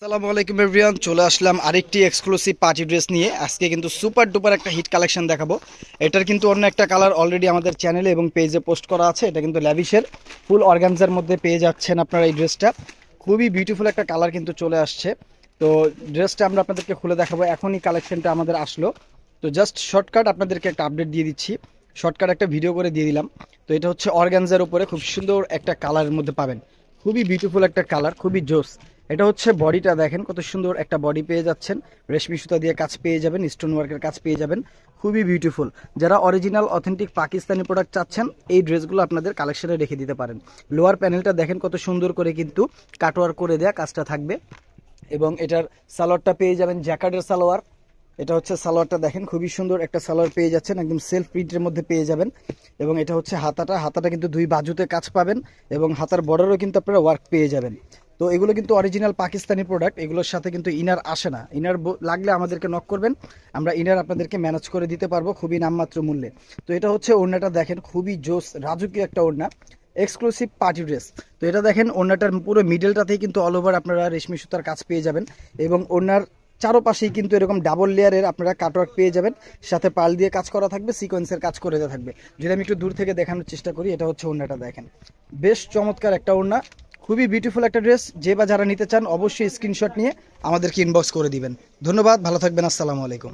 আসসালামু আলাইকুম এভরিওয়ান, চলে আসলাম আরেকটি এক্সক্লুসিভ পার্টি ড্রেস নিয়ে। আজকে কিন্তু সুপার ডুপার একটা হিট কালেকশন দেখাবো। এটার কিন্তু অন্য একটা কালার অলরেডি আমাদের চ্যানেলে এবং পেজে পোস্ট করা আছে। এটা কিন্তু ল্যাভিশের ফুল অর্গানজার মধ্যে পেয়ে যাচ্ছেন আপনারা। এই ড্রেসটা খুবই বিউটিফুল একটা কালার কিন্তু চলে আসছে। তো ড্রেসটা আমরা আপনাদেরকে খুলে দেখাবো। এখনই কালেকশনটা আমাদের আসলো, তো জাস্ট শর্টকাট আপনাদেরকে একটা আপডেট দিয়ে দিচ্ছি। শর্টকাট একটা ভিডিও করে দিয়ে দিলাম। তো এটা হচ্ছে অর্গানজার উপরে খুব সুন্দর একটা কালারের মধ্যে পাবেন। খুবই বিউটিফুল একটা কালার, খুবই জোস। এটা হচ্ছে বডিটা, দেখেন কত সুন্দর একটা বডি পেয়ে যাচ্ছেন। রেশমি সুতা দিয়ে কাজ পেয়ে যাবেন, স্টোন ওয়ার্কের কাজ পেয়ে যাবেন। খুবই বিউটিফুল। যারা অরিজিনাল অথেন্টিক পাকিস্তানি প্রোডাক্ট চাচ্ছেন, এই ড্রেসগুলো আপনাদের কালেকশনে রেখে দিতে পারেন। লোয়ার প্যানেলটা দেখেন কত সুন্দর করে কিন্তু কাটওয়ার্ক করে দেয়া কাজটা থাকবে। এবং এটার সালোয়ারটা পেয়ে যাবেন জ্যাকার্ডের সালোয়ার। এটা হচ্ছে সালোয়ারটা, দেখেন খুবই সুন্দর একটা সালোয়ার পেয়ে যাচ্ছেন, একদম সেলফ প্রিন্টের মধ্যে পেয়ে যাবেন। এবং এটা হচ্ছে হাতাটা কিন্তু দুই বাজুতে কাজ পাবেন এবং হাতার বর্ডারও কিন্তু আপনারা ওয়ার্ক পেয়ে যাবেন। তো এগুলো কিন্তু অরিজিনাল পাকিস্তানি প্রোডাক্ট, এগুলোর সাথে কিন্তু ইনার আসে না। ইনার লাগলে আমাদেরকে নক করবেন, আমরা ইনার আপনাদেরকে ম্যানেজ করে দিতে পারবো খুবই নামমাত্র মূল্যে। তো এটা হচ্ছে ওড়নাটা, দেখেন খুবই জোস রাজুকি একটা ওড়না, এক্সক্লুসিভ পার্টি ড্রেস। তো এটা দেখেন ওড়নাটার পুরো মিডলটাতেই কিন্তু অল ওভার আপনারা রেশমি সুতার কাজ পেয়ে যাবেন। এবং ওড়নার চারোপাশেই কিন্তু এরকম ডাবল লেয়ারের আপনারা কাটওয়ার্ক পেয়ে যাবেন, সাথে পাল দিয়ে কাজ করা থাকবে, সিকোয়েন্সের কাজ করে দেওয়া থাকবে। যদি আমি একটু দূর থেকে দেখানোর চেষ্টা করি, এটা হচ্ছে ওড়নাটা, দেখেন বেশ চমৎকার একটা ওড়না, খুবই বিউটিফুল একটা ড্রেস। যে বা যারা নিতে চান অবশ্যই স্ক্রিনশট নিয়ে আমাদেরকে ইনবক্স করে দিবেন। ধন্যবাদ, ভালো থাকবেন, আসসালামু আলাইকুম।